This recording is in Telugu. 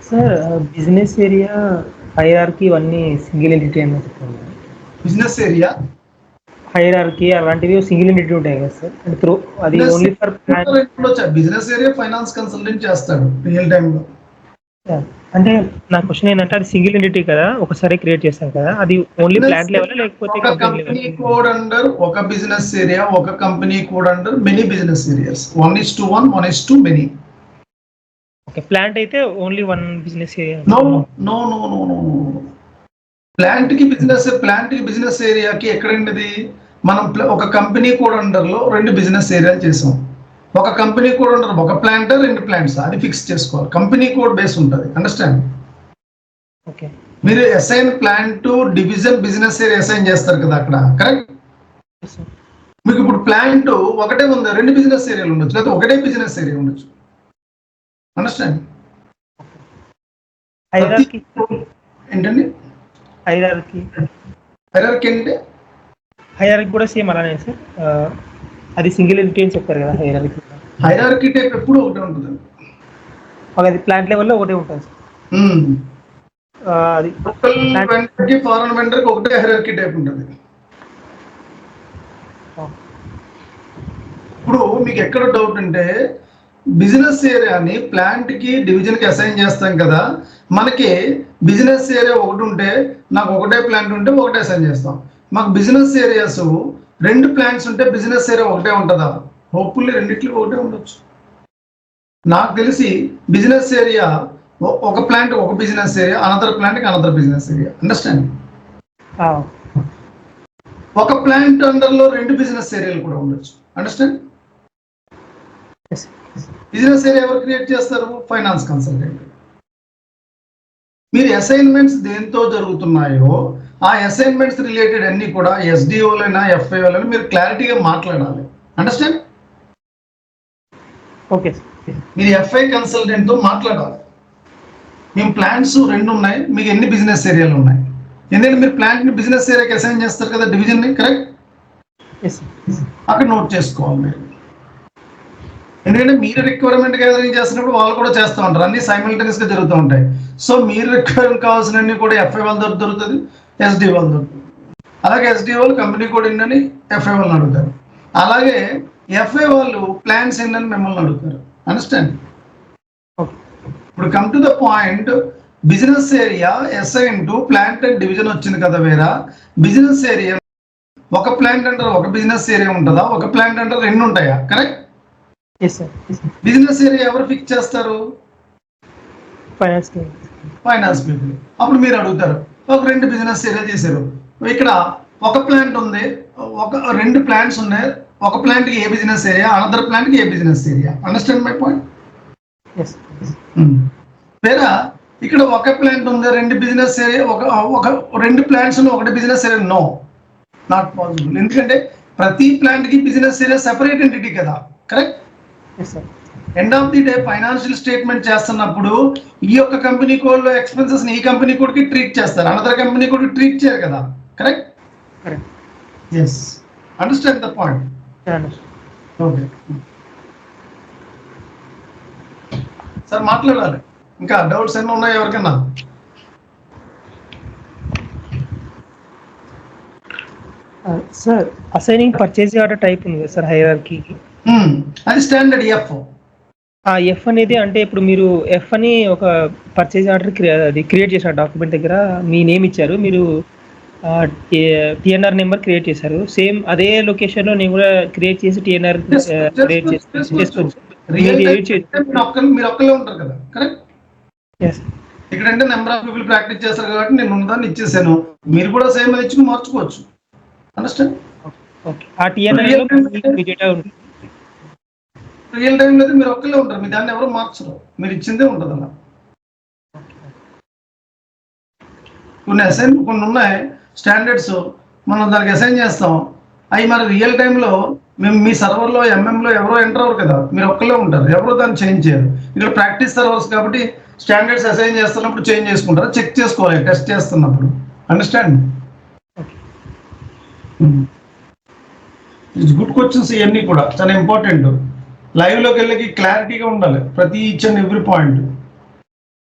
సార్ బిజినెస్ ఏరియా హైరార్కీ ఇవన్నీ సింగిల్ ఎంటిటీ అని చెప్తాను. బిజినెస్ ఏరియా హైరార్కీ అలాంటివి సింగిల్ ఎంటిటీ ఉంటాయి కదా సార్, అంటే త్రూ అది only for business area finance consultant చేస్తాడు రియల్ టైమ్ లో. అంటే నా క్వశ్చన్ ఏంటంటే అది సింగిల్ ఎంటిటీ కదా, ఒకసారి క్రియేట్ చేస్తాం కదా, అది ఓన్లీ ప్లాంట్ లెవెల్ లేకపోతే ఒక కంపెనీ కోడ్ అండర్ ఒక బిజినెస్ ఏరియా, ఒక company code under many business areas. 1:1, 1:2 many. Okay, plant అయితే only one business area. No no no no no plant కి బిజినెస్ ఏరియాకి ఎక్కడండి మనం ఒక కంపెనీ కోడ్ అండర్ లో 2 బిజినెస్ ఏరియాలు చేసాం. ఒక కంపెనీ కోడ్ అండర్ ఒక ప్లాంట్ 2 ప్లాంట్స్, అది ఫిక్స్ చేసుకోవాలి. కంపెనీ కోడ్ బేస్ ఉంటుంది, అండర్స్టాండ్. ఓకే, మీరు assign plant division business area assign చేస్తారు కదా అక్కడ, కరెక్ట్? మీకు ఇప్పుడు ప్లాంట్ ఒకటే ఉంది, 2 బిజినెస్ ఏరియాలు ఉండొచ్చు, లేదా ఒకటే బిజినెస్ ఏరియా ఉండొచ్చు, అండర్స్టాండ్. ఏంటండి హైరార్కీ అంటే? హైరార్కీ కూడా సేమ్ అలానే సార్, అది సింగిల్ ఎంటిటీ అని చెప్పారు కదా. హైరార్కీ టైప్ ఎప్పుడు ఒకటే ఉంటుంది, అది ప్లాంట్ లెవెల్లో ఒకటే ఉంటుంది సార్. అది లోకల్ వెండర్కి ఫారెన్ వెండర్కి ఒకటే హైరార్కీ టైప్ ఉంటుంది. ఇప్పుడు మీకు ఎక్కడ డౌట్ అంటే బిజినెస్ ఏరియాని ప్లాంట్ కి డివిజన్ కి అసైన్ చేస్తాం కదా, మనకి బిజినెస్ ఏరియా ఒకటి ఉంటే నాకు ఒకటే ప్లాంట్ ఉంటే ఒకటే అసైన్ చేస్తాం. మాకు బిజినెస్ ఏరియాస్ 2 ప్లాంట్స్ ఉంటే బిజినెస్ ఏరియా ఒకటే ఉంటుందా? హోప్ఫుల్లీ రెండిట్లో ఒకటే ఉండొచ్చు. నాకు తెలిసి బిజినెస్ ఏరియా ఒక ప్లాంట్ ఒక బిజినెస్ ఏరియా, అనదర్ ప్లాంట్కి అనదర్ బిజినెస్ ఏరియా, అండర్స్టాండ్. ఒక ప్లాంట్ అండర్లో 2 బిజినెస్ ఏరియాలు కూడా ఉండొచ్చు, అండర్స్టాండ్. బిజినెస్ ఏరియా ఎవరు క్రియేట్ చేస్తారు? Finance consultant. మీరు అసైన్మెంట్స్ దేంతో జరుగుతున్నాయో ఆ అసైన్మెంట్స్ రిలేటెడ్ అన్ని కూడా ఎస్డిఓలైనా ఎఫ్ఐఓలైనా మీరు క్లారిటీగా మాట్లాడాలి, అండర్స్టాండ్. ఓకే, మీరు ఎఫ్ఐ కన్సల్టెంట్ తో మాట్లాడాలి. మేము ప్లాంట్స్ 2 ఉన్నాయి, మీకు ఎన్ని బిజినెస్ ఏరియాలు ఉన్నాయి? ఎందుకంటే మీరు ప్లాంట్ ని బిజినెస్ ఏరియాకి అసైన్ చేస్తారు కదా, డివిజన్ ని, కరెక్ట్? అక్కడ నోట్ చేసుకోవాలి మీరు. ఎందుకంటే మీరు రిక్వైర్మెంట్ గ్యాదరింగ్ చేస్తున్నప్పుడు వాళ్ళు కూడా చేస్తూ ఉంటారు, అన్ని సైమల్టేనియస్ గా జరుగుతూ ఉంటాయి. సో మీరు రిక్వైర్మెంట్ కావాల్సినవి కూడా ఎఫ్ఐ వాళ్ళ దొరుకుతుంది, ఎస్డి వాళ్ళు దొరుకుతుంది. అలాగే ఎస్డి వాళ్ళు కంపెనీ కోడ్ ఏంటని ఎఫ్ఐ వాళ్ళని అడుగుతారు, అలాగే ఎఫ్ఐ వాళ్ళు ప్లాన్స్ ఏంటని మిమ్మల్ని అడుగుతారు, అండర్స్టాండ్. ఇప్పుడు come to the point, business area assign to plant and division వచ్చింది కదా. వేరే బిజినెస్ ఏరియా ఒక ప్లాంట్ అంటారు ఒక బిజినెస్ ఏరియా ఉంటుందా, ఒక ప్లాంట్ అంటారు 2 ఉంటాయా? కరెక్ట్. బిజినెస్ ఏరియా ఎవరు ఫిక్స్ చేస్తారు? Finance people. అప్పుడు మీరు అడుగుతారు, ఒక 2 బిజినెస్ ఏరియా చేశారు, ఇక్కడ ఒక ప్లాంట్ ఉంది, ఒక 2 ప్లాంట్స్ ఉన్నాయి, ఒక ప్లాంట్ కి a business area, another plant కి a business area, understand my point. వేరే ఇక్కడ ఒక ప్లాంట్ ఉంది, 2 బిజినెస్ ఏరియా, ఒక 2 ప్లాంట్స్ ఉన్నాయి, ఒకటి business area. No, not possible. ఎందుకంటే ప్రతి ప్లాంట్ కి బిజినెస్ ఏరియా సెపరేట్ ఎంటిటీ కదా, correct. End of the day financial statement చేస్తున్నప్పుడు ఈ యొక్క కంపెనీ కోడ్ లో ఎక్స్పెన్సెస్ ఈ కంపెనీ కోడ్ కి ట్రీట్ చేస్తారు, అనదర్ కంపెనీ కోడ్ కి ట్రీట్ చేయరు కదా, correct. Yes, understand the point. Okay sir, మాట్లాడాలి. ఇంకా డౌట్స్ ఎన్ని ఉన్నాయి ఎవరికన్నా? Sir, assigning purchase order type ఉంది కదా సార్ హైరార్కీకి, అది స్టాండర్డ్ ఎఫ్. ఆ ఎఫ్ అనేది అంటే ఇప్పుడు మీరు ఎఫ్ అని ఒక పర్చేజ్ ఆర్డర్ అది క్రియేట్ చేశారు, డాక్యుమెంట్ దగ్గర మీ నేమ్ ఇచ్చారు, మీరు టిఎన్ఆర్ నెంబర్ క్రియేట్ చేశారు, సేమ్ అదే లొకేషన్ లో నేను కూడా క్రియేట్ చేసి టిఎన్ఆర్ క్రియేట్ చేసుకోవచ్చు. మీరు ఒక్కలే ఉంటారు కదా, కరెక్ట్. ఇక్కడంటే నెంబర్ ఆఫ్ పీపుల్ ప్రాక్టీస్ చేస్తారు కాబట్టి నేను ఉన్నదాన్ని ఇచ్చేసాను, మీరు కూడా సేమ్ అది ఇచ్చుకుని మార్చుకోవచ్చు, అండర్స్టాండ్. ఆ టిఎన్ఆర్ రియల్ టైం అయితే మీరు ఒక్కలే ఉంటారు, మీ దాన్ని ఎవరు మార్చరు, మీరు ఇచ్చిందే ఉంటుంది అలా. కొన్ని ఉన్నాయి స్టాండర్డ్స్, మనం దానికి అసైన్ చేస్తాం, అవి మరి రియల్ టైంలో మేము మీ సర్వర్లో ఎంఎంలో ఎవరో ఎంటర్ అవ్వరు కదా, మీరు ఒక్కలే ఉంటారు, ఎవరో దాన్ని చేంజ్ చేయరు. ఇక్కడ ప్రాక్టీస్ సర్వర్స్ కాబట్టి స్టాండర్డ్స్ అసైన్ చేస్తున్నప్పుడు చేంజ్ చేసుకుంటారు, చెక్ చేసుకోవాలి టెస్ట్ చేస్తున్నప్పుడు, అండర్స్టాండ్. ఇట్స్ గుడ్ క్వశ్చన్స్, ఇవన్నీ కూడా చాలా ఇంపార్టెంట్. లైవ్లోకి వెళ్ళి క్లారిటీగా ఉండాలి ప్రతి ఈచ్ అండ్ ఎవ్రీ పాయింట్.